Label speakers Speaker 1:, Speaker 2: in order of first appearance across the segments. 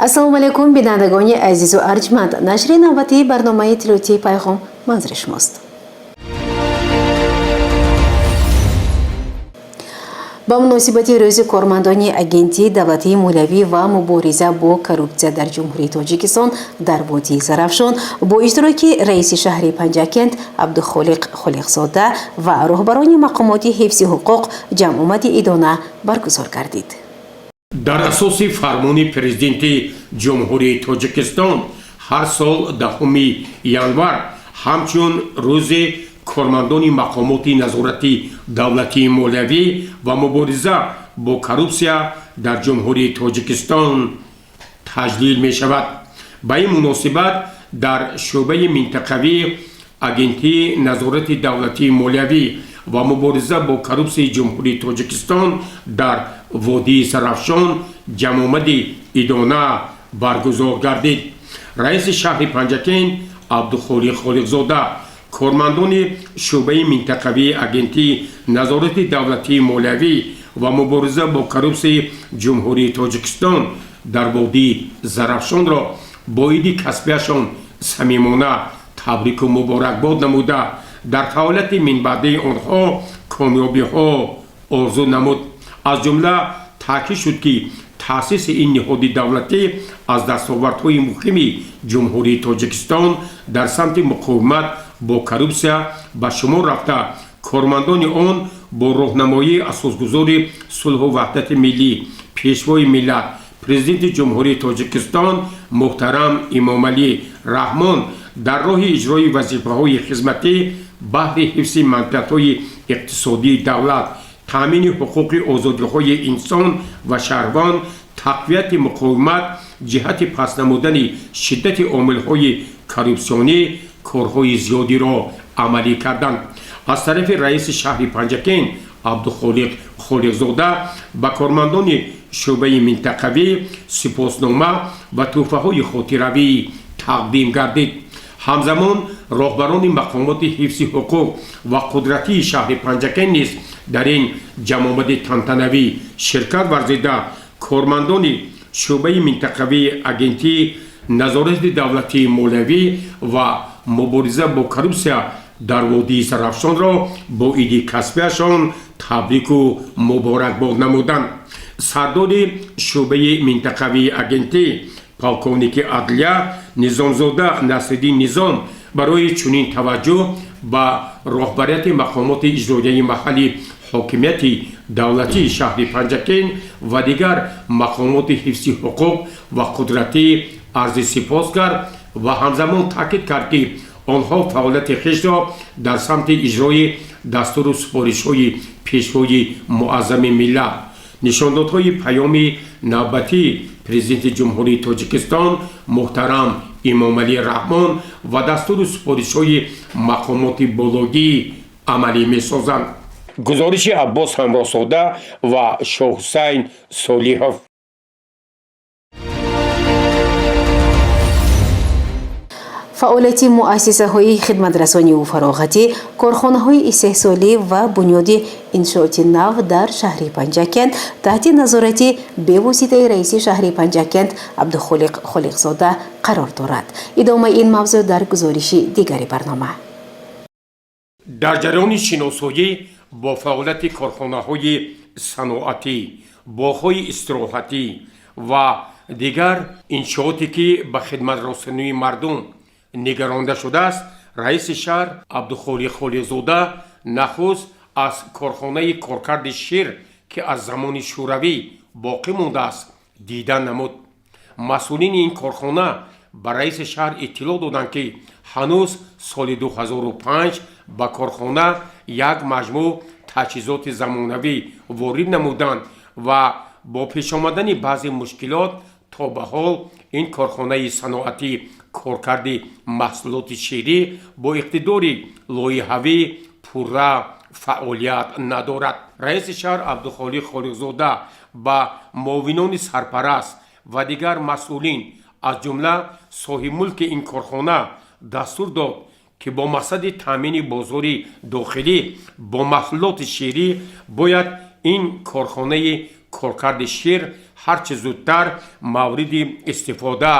Speaker 1: ассалому алайкум бинандагони азизу арҷманд. нашри навбатии барномаи иттилоотии пайғом манзури шумост. ба муносибати рӯзи кормандони агентии давлатии молиявӣ ва мубориза бо коррупсия дар ҷумҳурии тоҷикистон дар водии Зарафшон бо иштироки раиси шаҳри Панҷакент Абдухолиқ Холиқзода ва роҳбарони мақомоти ҳифзи ҳуқуқ ҷамъомади идона баргузор гардид.
Speaker 2: дар асоси фармони президенти ҷумҳурии тоҷикистон ҳар сол 10 январ ҳамчун рӯзи кормандони мақомоти назорати давлатии молиявӣ ва мубориза бо коррупсия дар ҷумҳурии тоҷикистон таҷлил мешавад. ба ин муносибат дар шӯъбаи минтақавии агентии назорати давлатии молиявӣ ва мубориза бо коррупсияи ҷумҳурии тоҷикистон дар водии Зарафшон ҷамъомади идона баргузор гардид. раиси шаҳри Панҷакент Абдухолиқ Холиқзода, кормандони шӯъбаи минтақавии агентии назорати давлатии молиявӣ ва мубориза бо коррупсияи ҷумҳурии тоҷикистон дар водии Зарафшонро бо иди касбияшон самимона табрику муборакбод намуда дар фаъолияти минбаъдаи онҳо комёбиҳо орзу намуд. аз ҷумла таъкид шуд ки таъсиси ин ниҳоди давлатӣ аз дастовардҳои муҳими ҷумҳурии тоҷикистон дар самти муқовимат бо коррупсия ба шумор рафта, кормандони он бо роҳнамоии асосгузори сулҳу ваҳдати миллӣ, пешвои миллат, президенти ҷумҳурии тоҷикистон муҳтарам Эмомалӣ Раҳмон дар роҳи иҷрои вазифаҳои хизматӣ баҳри ҳифзи манфиатҳои иқтисодии давлат, таъмини ҳуқуқи озодиҳои инсон ва шаҳрвон, тақвияти муқовимат ҷиҳати паст намудани шиддати омилҳои коррупсионӣ корҳои зиёдиро амалӣ карданд. аз тарафи раиси шаҳри Панҷакент Абдухолиқ Холиқзода ба кормандони шӯъбаи минтақавӣ сипоснома ва тӯҳфаҳои хотиравӣ тақдим гардид. ҳамзамон роҳбарони мақомоти ҳифзи ҳуқуқ ва қудратии шаҳри Панҷакент низ дар ин ҷамъомади тантанавӣ ширкат варзида, кормандони шӯъбаи минтақавии агентии назорати давлатии молиявӣ ва мубориза бо коррупсия дар водии Зарафшонро бо иди касбияшон табрику муборакбод намуданд. сардори шӯъбаи минтақавии агентӣ полковники адлия Низомзода Насриддин Низом барои чунин таваҷҷӯҳ ба роҳбарияти мақомоти иҷроияи маҳаллӣ ҳокимияти давлатии шаҳри Панҷакент ва дигар мақомоти ҳифзи ҳуқуқ ва қудратӣ арзи сипос кард ва ҳамзамон таъкид кард ки онҳо фаъолияти хишро дар самти иҷрои дастуру супоришҳои пешвои муаззами миллат, нишондодҳои паёми навбатии президенти ҷумҳурии тоҷикистон муҳтарам Эмомалӣ Раҳмон ва дастуру супоришҳои мақомоти болохӣ амалӣ месозанд. гузориши Аббос Ҳамроҳзода ва Шоҳҳусайн Солиҳов.
Speaker 1: фаъолияти муассисаҳои хидматрасониву фароғатӣ, корхонаҳои истеҳсолӣ ва бунёди иншооти нав дар шаҳри Панҷакент таҳти назорати бевоситаи раиси шаҳри Панҷакент Абдухолиқ Холиқзода қарор дорад. идомаи ин мавзӯъ дар гузориши дигари барнома.
Speaker 2: дар ҷараёни шиносоӣ бо фаъолияти корхонаҳои саноатӣ, боғҳои истироҳатӣ ва дигар иншооте ки ба хидматрасонии мардум нигаронда шудааст, раиси шаҳр Абдухолиқ Холиқзода нахуст аз корхонаи коркарди шир ки аз замони шӯравӣ боқӣ мондааст дидан намуд. масъулини ин корхона ба раиси шаҳр иттилоъ доданд ки ҳанӯз соли 2005 ба корхона як маҷмӯъ таҷҳизоти замонавӣ ворид намуданд ва бо пешомадани баъзе мушкилот то ба ҳол ин корхонаи саноатӣ коркарди маҳсулоти ширӣ бо иқтидори лоиҳавӣ пурра фаъолият надорад. раиси шаҳр Абдухолиқ Холиқзода ба муовинони сарпараст ва дигар масъулин аз ҷумла соҳибмулки ин корхона дастур дод ки бо мақсади таъмини бозори дохилӣ бо маҳсулоти ширӣ бояд ин корхонаи коркарди шир ҳарчи зудтар мавриди истифода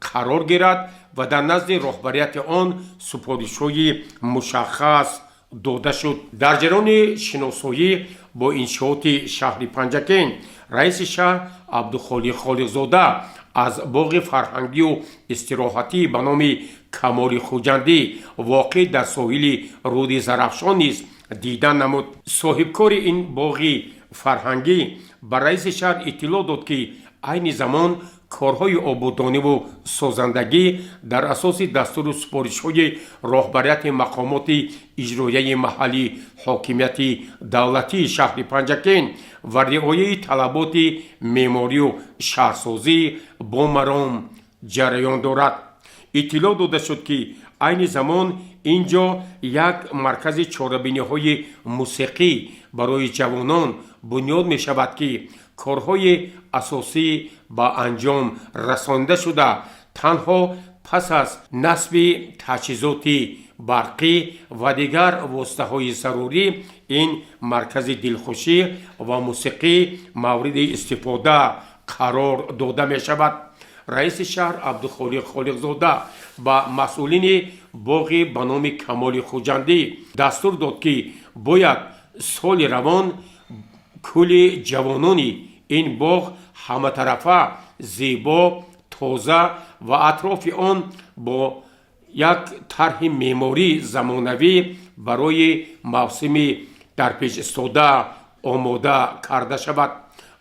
Speaker 2: қарор гирад ва дар назди роҳбарияти он супоришҳои мушаххас дода шуд. дар ҷараёни шиносоӣ бо иншооти шаҳри Панҷакен, раиси шаҳр Абдухолиқ Холиқзода аз боғи фарҳангию истироҳатӣ ба номи Камоли Хуҷандӣ воқеъ дар соҳили руди Зарафшон низ дидан намуд. соҳибкори ин боғи фарҳангӣ ба раиси шаҳр иттилоъ дод, ки айни замон корҳои ободониву созандагӣ дар асоси дастуру супоришҳои роҳбарияти мақомоти иҷроияи маҳаллӣ ҳокимияти давлатии шаҳри Панҷакен ва риояи талаботи меъморию шаҳрсозӣ бо маром ҷараён дорад. иттилоъ дода шуд, ки айни замон инҷо як маркази чорабиниҳои мусиқӣ барои ҷавонон бунёд мешавад, ки корҳои асосӣ ба анҷом расонида шуда, танҳо пас аз насби таҷҳизоти барқӣ ва дигар воситаҳои зарурӣ ин маркази дилхушӣ ва мусиқӣ мавриди истифода қарор дода мешавад. раиси шаҳр Абдухолиқ Холиқзода ба масъулини боғи ба номи Камоли Хуҷандӣ дастур дод, ки бояд соли равон кӯли ҷавонони ин боғ ҳаматарафа, зебо, тоза ва атрофи он бо як тарҳи меъмории замонавӣ барои мавсими дарпеш истода омода карда шавад.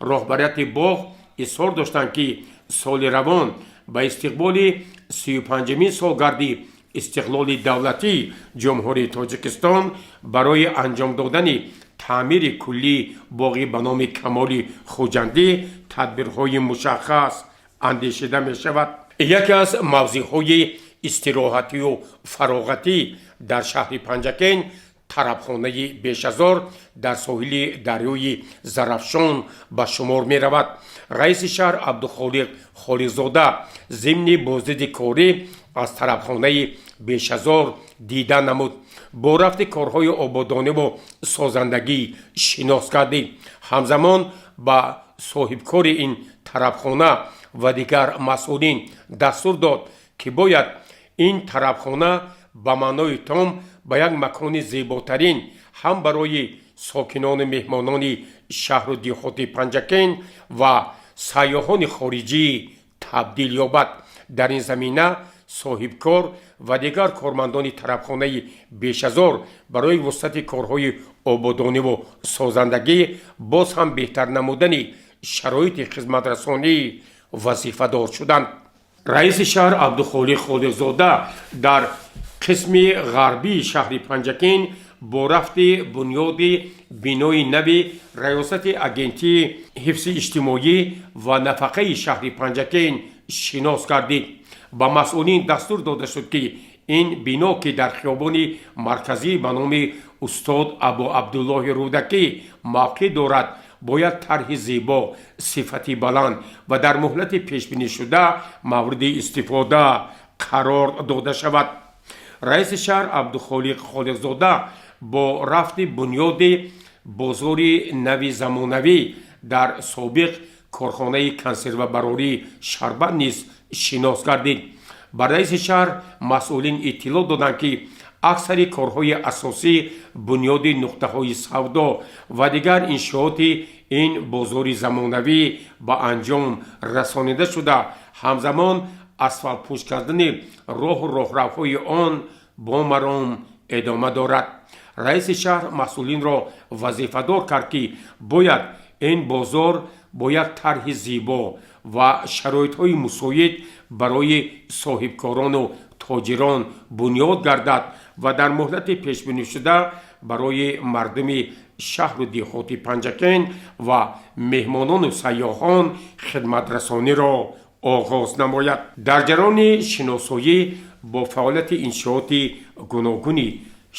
Speaker 2: роҳбарияти боғ изҳор доштанд, ки соли равон ба истиқболи 35-мин солгарди истиқлоли давлатии ҷумҳурии Тоҷикистон барои анҷом додани таъмири куллии боғи ба номи Камоли Хуҷандӣ тадбирҳои мушаххас андешида мешавад. яке аз мавзеъҳои истироҳатию фароғатӣ дар шаҳри Панҷакен тарабхонаи бешазор дар соҳили дарёи Зарафшон ба шумор меравад. раиси шаҳр Абдухолиқ Холиқзода зимни боздиди корӣ аз тарабхонаи бешазор дидан намуд. бо рафти корҳои ободониву созандагӣ шинос гардид. ҳамзамон ба соҳибкори ин тарабхона ва дигар масъулин дастур дод, ки бояд ин тарабхона ба маънои том ба як макони зеботарин ҳам барои сокинони меҳмонони шаҳру диҳоти Панҷакен ва сайёҳони хориҷӣ табдил ёбад. дар ин замина соҳибкор ва дигар кормандони тарабхонаи бешазор барои вусъати корҳои ободониву созандагӣ боз ҳам беҳтар намудани шароити хизматрасонӣ вазифадор шуданд. раиси шаҳр Абдухолиқ Холиқзода дар қисми ғарбии шаҳри Панҷакен бо рафти бунёди бинои нави раёсати агентии ҳифзи иҷтимоӣ ва нафақаи шаҳри Панҷакен шинос гардид. ба масъулин дастур дода шуд, ки ин бино, ки дар хиёбони марказӣ ба номи устод Абу Абдуллоҳи Рӯдакӣ мавқеъ дорад, бояд тарҳи зебо, сифати баланд ва дар муҳлати пешбинишуда мавриди истифода қарор дода шавад. раиси шаҳр Абдухолиқ Холиқзода бо рафти бунёди бозори нави замонавӣ дар собиқ корхонаи консервабарории Шарбат низ шинос гардид. ба раиси шаҳр масъулин иттилоъ доданд, ки аксари корҳои асосӣ, бунёди нуқтаҳои савдо ва дигар иншооти ин бозори замонавӣ ба анҷом расонида шуда, ҳамзамон асфалтпӯш кардани роҳу роҳравҳои он бо маром идома дорад. раиси шаҳр масъулинро вазифадор кард, ки бояд ин бозор бо як тарҳи зебо ва шароитҳои мусоид барои соҳибкорону тоҷирон бунёд гардад ва дар муҳлати пешбинишуда барои мардуми шаҳру диҳоти Панҷакен ва меҳмонону сайёҳон хидматрасониро оғоз намояд. дар ҷараёни шиносоӣ бо фаъолияти иншооти гуногуни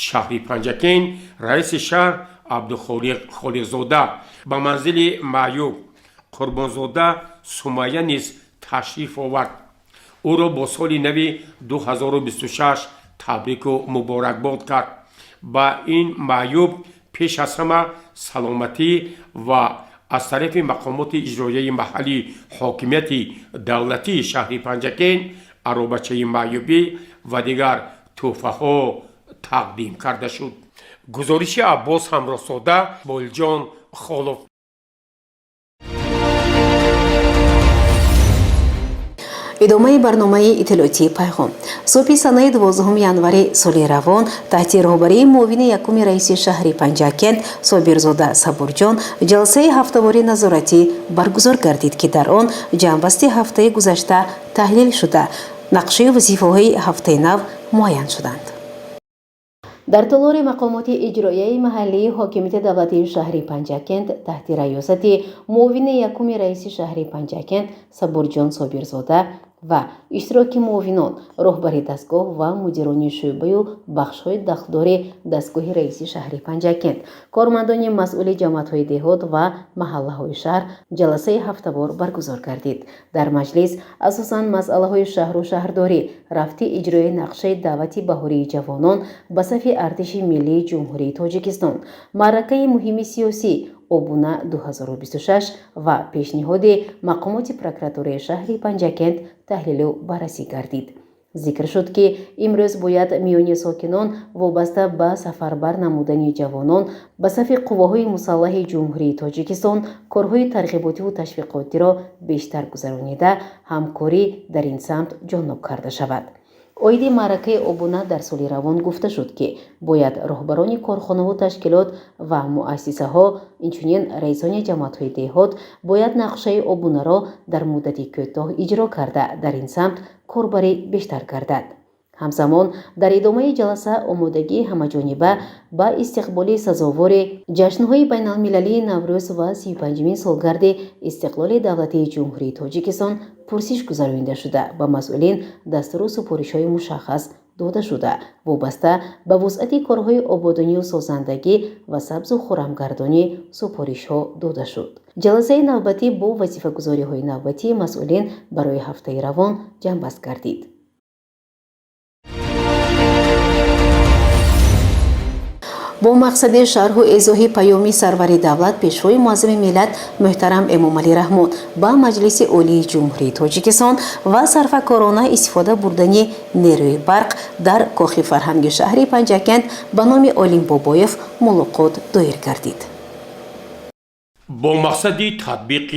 Speaker 2: шаҳри Панҷакен, раиси шаҳр Абдухолиқ Холиқзода ба манзили маъюб Қурбонзода Сумайя низ ташриф овард. ӯро бо соли нави 2026 табрику муборакбод кард. ба ин маъюб пеш аз ҳама саломатӣ ва از طرف مقامات اجرایی محلی حاکمیت دولتی شهر پنجکین عروبچه معیوبی و دیگر تحفه ها تقدیم کرده شد. گزارش عباس همراساده با الجان خالف.
Speaker 1: ادامه برنامه اطلاعاتی پیغام. صبح سنه 12 январи سال روان تحت رهبری معاون یکم رئیس شهر پنجکند صابرزاده صبورجان جلسه هفته‌واری نظارتی برگزار گردید که در آن جنبسته هفته گذشته تحلیل شده نقشه وظیفه‌های هفته نو معین شدند. در تالار مقامات اجرایی محلی حاکمیت دولتی شهر پنجکند تحت ریاست معاون یکم رئیس شهر پنجکند صبورجان صابرزاده و اشتراک معاونان رهبری دستگاه و مدیران شعبه و بخش‌های دخلدار دستگاه رئیس شهر پنجکند کارمندان مسئول جماعت‌های دهات و محله‌های شهر جلسه هفته‌وار برگزار گردید. در مجلس اساساً مسئله‌های شهر و شهرداری رفت اجرای نقشه دعوت بهاری جوانان به صف ارتش ملی جمهوری تاجیکستان معرکه مهم سیاسی обуна 2026 و پیشنهاد مقامات پروکراتوری شهر پنجکند تحلیل و بررسی گردید. ذکر شد که امروز باید میان ساکنان وابسته به سفربر نمودن جوانان به صف قواهای مسلح جمهوری تاجیکستان کارهای ترغیباتی و تشویقاتی را بیشتر گذرانیده همکاری در این سمت جانب کرده شود. اوید معرکه обуна در سال روان گفته شد که باید رهبران کارخانه و تشکیلات و مؤسسه ها اینچنین رئیسان جماعت‌های دهات باید نقشه обуна را در مدت کوتاه اجرا کرده در این سمت کاربری بیشتر گردد. همزمان در ادامه جلسه آمادگی همه‌جانبه با استقبال سزاوار جشن‌های بین‌المللی نوروز و 35مین سالگرد استقلال دولتی جمهوری تاجیکستان پرسش گذرانده شده با مسئولین دستور و سپارش‌های مشخص داده شده وابسته به وسعت کارهای آبادانی و سازندگی و سبز و خرمگردانی سپارش‌ها داده شد. جلسه نوبتی با وظیفه‌گذاری‌های نوبتی مسئولین برای هفته روان جنبست گردید. با مقصد شرح و ایضاح پیام سرور دولت پیشوای معظم ملت محترم امام علی رحمان با مجلس عالی جمهوری تاجیکستان و صرفه‌کارانه استفاده بردن نیروی برق در کاخ فرهنگ شهر پنجکند به نام علیم بابایف ملاقات دایر گردید.
Speaker 2: با مقصد تطبیق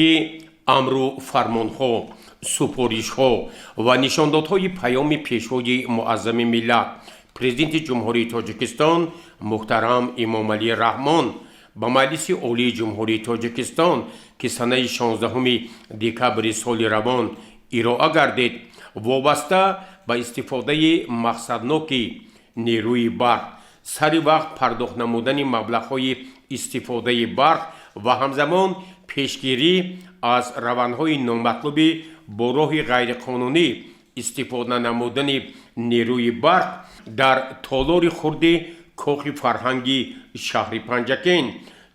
Speaker 2: امر و فرمانها، سپارشها و نشاندادهای پیام پیشوای معظم ملت پرزیدنت جمهوری تاجیکستان محترم امام علی رحمان با مجلس عالی جمهوری تاجیکستان که سنه 16 دکبر سال روان ارائه گردید وابسته به استفاده مقصدناک نیروی برق سر وقت پرداخت نمودن مبلغ‌های استفاده برق و همزمان پیشگیری از روندهای نامطلوب با راه غیرقانونی استفاده نمودن نیروی برق در تالار خرد کاخ فرهنگی شهر پنجکین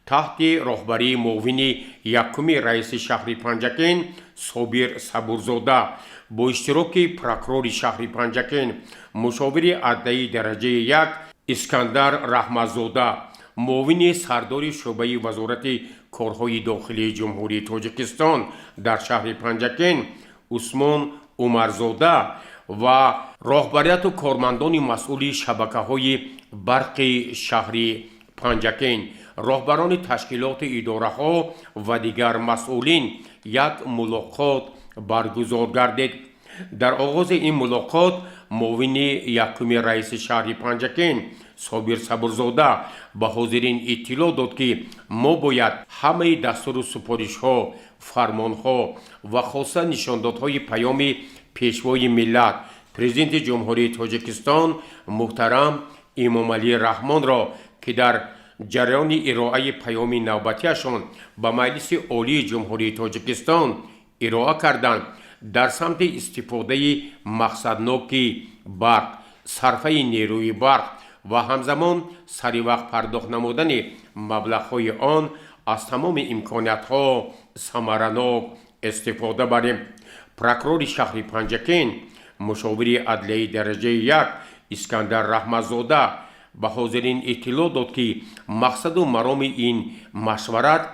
Speaker 2: تحت رهبری معاون یکم رئیس شهر پنجکین صابر صبورزاده با اشتراک پروکرور شهر پنجکین مشاور عدلیه درجه 1 اسکندر رحمتزاده معاون سردار شعبه وزارت کارهای داخلی جمهوری تاجیکستان در شهر پنجکین عثمان عمرزاده و راهبریت و کارمندان مسئول شبکه‌های برق شهر پنجکین راهبران تشکیلات اداره‌ها و دیگر مسئولین یک ملاقات برگزار گردید. در آغاز این ملاقات معاون یکم رئیس شهر پنجکین صابر صبورزاده به حاضرین اطلاع داد که ما باید همه دستور و سپارش‌ها، فرمان‌ها و خاصه نشاندادهای پیام پیشوای ملت پرزیدنت جمهوری تاجیکستان محترم امام علی رحمان را که در جریان ارائه پیام نوبتیشان به مجلس عالی جمهوری تاجیکستان ارائه کردند در سمت استفاده مقصدناک برق صرفه نیروی برق و همزمان سری وقت پرداخت نمودن مبلغ‌های آن از تمام امکانات‌ها ثمرناک استفاده بریم. پروکرور شهر پنجکین مشاور عدلیه درجه 1 اسکندر رحمتزاده به حاضرین اطلاع داد که مقصد و مرام این مشورت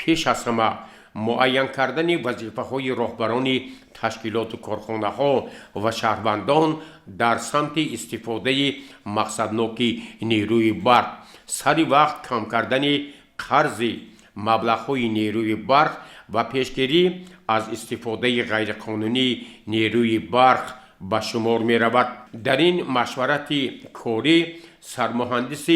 Speaker 2: پیش از همه معین کردن وظیفه‌های راهبران تشکیلات کارخانه‌ها و شهروندان در سمت استفاده مقصدناک نیروی برق، سری وقت کم کردن قرض مبلغ‌های نیروی برق و پیشگیری از استفاده غیرقانونی نیروی برق به شمار می رود. در این مشورت کاری سرمهندس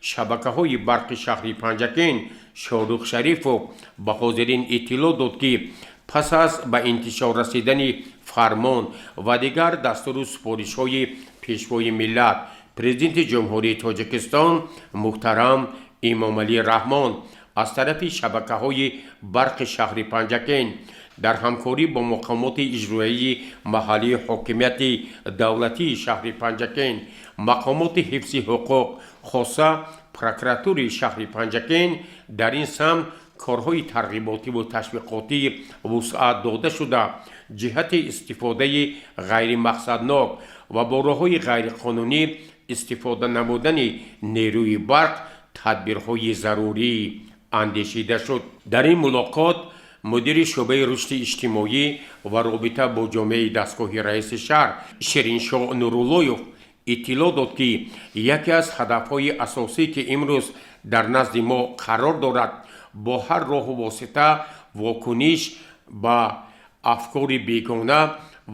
Speaker 2: شبکه‌های برق شهر پنجکین شاروخ شریفو به حاضرین اطلاع داد که پس از به انتشار رسیدن فرمان و دیگر دستور سپارش‌های پیشوای ملت پرزیدنت جمهوری تاجیکستان محترم امامعلی رحمان از طرف شبکه‌های برق شهر پنجکین در همکاری با مقامات اجرایی محلی حاکمیت دولتی شهر پنجکین، مقامات حفظ حقوق خاصه پروکراتور شهر پنجکین در این سمت کارهای ترغیباتی و تشویقاتی وسعت داده شده جهت استفاده غیر مقصدناک و با راه‌های غیر قانونی استفاده نمودن نیروی برق تدبیرهای ضروری اندیشیده شد. در این ملاقات مدیر شعبه رشد اجتماعی و رابطه با جامعه دستگاه رئیس شهر شیرینشاه نوراللهیف اطلاع داد که یکی از هدفهای اساسی که امروز در نزد ما قرار دارد با هر راه و واسطه واکنش با افکار بیگانه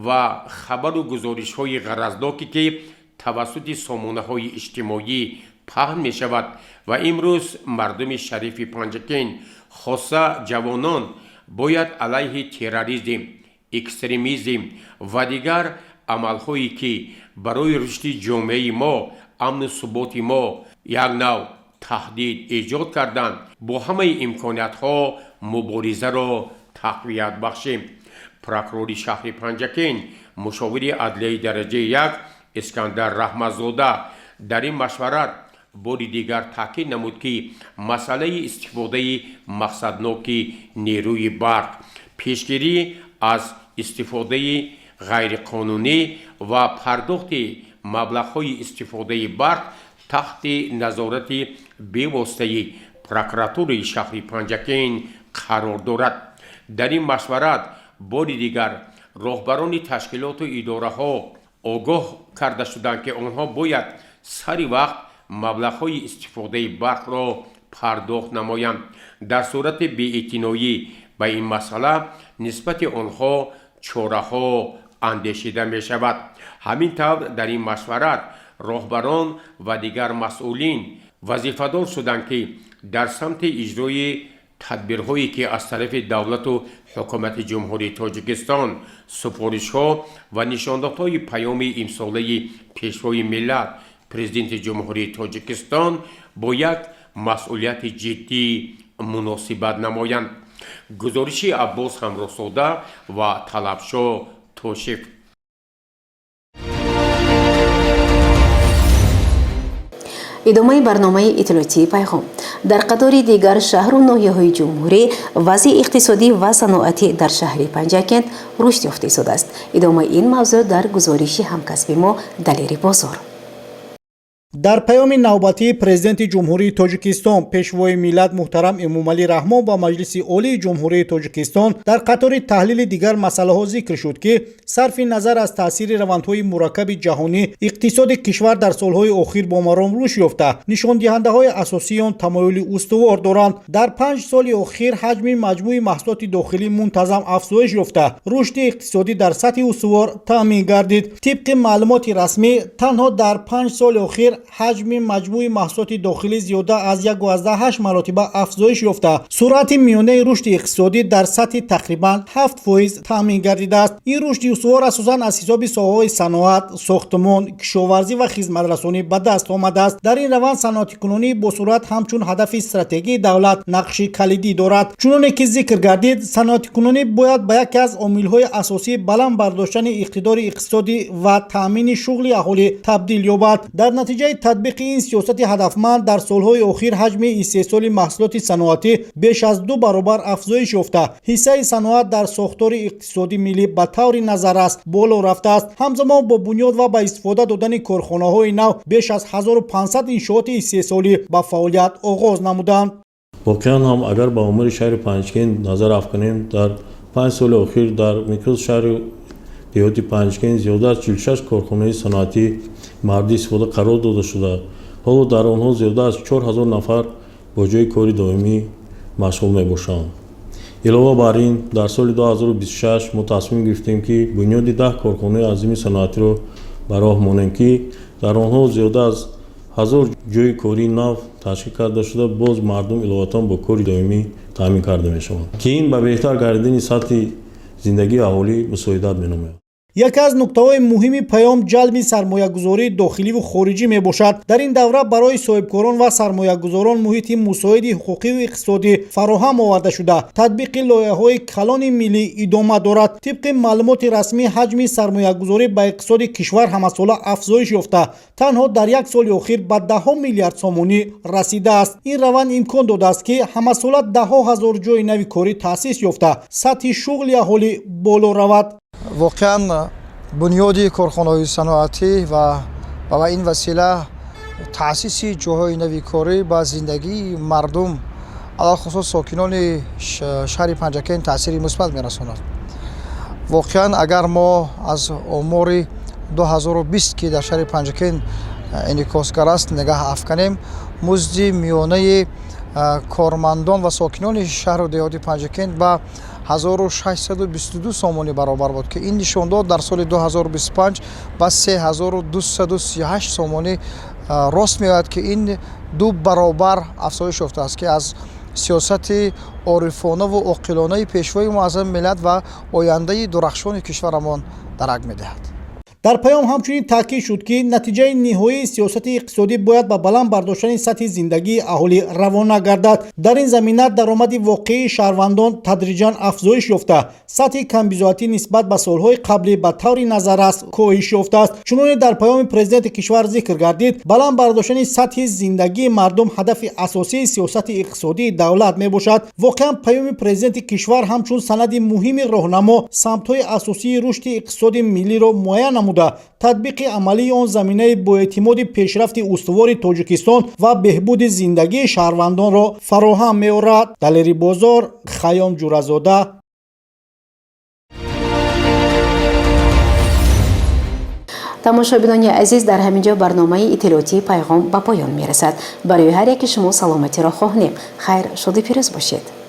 Speaker 2: و خبر و گزارش های غرضناکی که توسط سامانه های اجتماعی پهن می شود و امروز مردم شریف پنجکین خاصه جوانان باید علیه تروریسم، اکستریمیسم و دیگر عملهایی که برای رشد جامعه ما، امن و ثبات ما یک نوع تهدید ایجاد کردند با همه امکانات ها مبارزه را تقویت بخشیم. پروکرور شهر پنجکین مشاور عدلیه درجه 1 اسکندر رحمتزاده در این مشورت بار دیگر تاکید نمود که مسئله استفاده مقصدناک نیروی برق، پیشگیری از استفاده غیرقانونی و پرداخت مبلغ‌های استفاده برق تحت نظارت بی‌واسطه پروکراتور شهر پنجکین قرار دارد. در این مشورت بار دیگر راهبران تشکیلات و اداره‌ها آگاه کرده شدند که آنها باید سری وقت مبلغ‌های استفاده برق را پرداخت نمایند. در صورت بی‌اعتنایی به این مسئله نسبت آنها چاره‌ها اندیشیده می شود. همین طور در این مشورت راهبران و دیگر مسئولین وظیفه‌دار شدند که در سمت اجرای تدبیرهایی که از طرف دولت و حکومت جمهوری تاجیکستان سفارش‌ها و نشاندادهای پیام امساله پیشوای ملت پرزیدنت جمهوری تاجیکستان با یک مسئولیت جدی مناسبت نمایند. گزارش عباس همراساده و طلبشاه توشیف.
Speaker 1: ادامه برنامه اطلاعاتی پیغام. در قطار دیگر شهر و ناحیه‌های جمهوری وضع اقتصادی و صنعتی در شهر پنجکین رشد یافته شده است. ادامه این موضوع در گزارش همکسب ما دلیری بازار.
Speaker 3: در پیام نوبتی پرزیدنت جمهوری تاجیکستان پیشوای ملت محترم امامعلی رحمان با مجلس عالی جمهوری تاجیکستان در قطار تحلیل دیگر مسئله ها ذکر شد که صرف نظر از تاثیر روندهای مرکب جهانی اقتصاد کشور در سالهای اخیر با مرام رشد یافته نشان دهنده های اساسی آن تمایل استوار دارند. در 5 سال اخیر حجم مجموع محصولات داخلی منتظم افزایش یافته، رشد اقتصادی در سطح استوار تامین گردید. طبق معلومات رسمی تنها در 5 سال اخیر حجم مجموع محصولات داخلی زیاده از 1.8 مرتبه افزایش یافته. سرعت میانه رشد اقتصادی در سطح تقریبا 7% تامین گردیده است. این رشد استوار اساساً از حساب ساحه‌های صنعت، ساختمان، کشاورزی و خدمت‌رسانی به دست آمده است. در این روند صنعت کنونی با سرعت همچون هدف استراتژی دولت نقش کلیدی دارد. چنانکه که ذکر گردید صنعت کنونی باید به یکی از عامل‌های اساسی بلند برداشتن اقتدار اقتصادی و تامین شغل اهالی تبدیل یابد. در نتیجه تطبیق این سیاست هدفمند در سالهای اخیر حجم استحصال محصولات صنعتی بیش از 2 برابر افزایش یافته. حصه صنعت در ساختار اقتصادی ملی به طور نظر است بالا رفته است. همزمان با بنیاد و با استفاده دادن کارخانه‌های نو بیش از 1500 انشاءات استحصالی به فعالیت آغاز نمودند.
Speaker 4: واقعا هم اگر با عمر شهر پنجگین نظر افکنیم در 5 سال اخیر در میکروز شهر دیهاتی پنجگین زیاده از 46 کارخانه صنعتی مردی استفاده قرار داده شده. حالا در آنها زیاده از 4000 نفر با جای کاری دائمی مشغول میباشند. علاوه بر این در سال 2026 ما تصمیم گرفتیم که بنیاد 10 کارخانه عظیم صنعتی را به راه مانیم که در آنها زیاده از 1000 جای کاری نو تشکیل کرده شده. باز مردم علاوه با کاری دائمی تامین کرده میشوند که این به بهتر گردیدن سطح زندگی اهالی مساعدت مینماید.
Speaker 3: یکی از نکته‌های مهم پیام جلب سرمایه‌گذاری داخلی و خارجی میباشد. در این دوره برای صاحبکاران و سرمایه‌گذاران محیط مساعد حقوقی و اقتصادی فراهم آورده شده. تطبیق لایحه‌های کلان ملی ادامه دارد. طبق معلومات رسمی حجم سرمایه‌گذاری به اقتصاد کشور همساله افزایش یافته. تنها در یک سال اخیر به 10 میلیارد سومانی رسیده است. این روند امکان داده است که همساله 10,000 جای نوی کاری تأسیس یافته. سطح شغل اهالی بالا رود.
Speaker 5: واقعا بنیاد کارخانه‌های صنعتی و با این وسیله تأسیس جاهای نوی کاری با زندگی مردم علاوه خصوص ساکنان شهر پنجگین تأثیری مثبت می‌رساند. واقعا اگر ما از آمار 2020 که در شهر پنجگین انعکاسگر است نگاه افکنیم، مزد میانه کارمندان و ساکنان شهر و دیهات پنجگین با 1622 سومانی برابر بود که این نشان داد در سال 2025 با 3238 سومانی راست میاد که این 2 برابر افزایش یافته است که از سیاست عارفانه و عاقلانه پیشوای معظم ملت و آینده درخشان کشورمان درک میدهد.
Speaker 3: در پیام همچنین تاکید شد که نتیجه نهایی سیاست اقتصادی باید به بلند برداشتن سطح زندگی اهالی روانه گردد. در این زمینه درآمد واقعی شهروندان تدریجاً افزایش یافته. سطح کمبیزاتی نسبت به سالهای قبلی به طور نظر است کاهش یافته است. چنانچه در پیام پرزیدنت کشور ذکر گردید، بلند برداشتن سطح زندگی مردم هدف اساسی سیاست اقتصادی دولت میباشد. واقعا پیام پرزیدنت کشور همچون سند مهم راهنما سمت‌های اساسی رشد اقتصاد ملی را معین تطبیق عملی آن زمینه با اعتماد پیشرفت استوار تاجیکستان و بهبود زندگی شهروندان را فراهم می‌آورد. دلیری بازار، خیام جورزاده.
Speaker 1: تماشاچیان عزیز، در همینجا برنامه اطلاعاتی پیغام به پایان میرسد. برای هر یک شما سلامتی را خواهیم. خیر، شاد و پیروز باشید.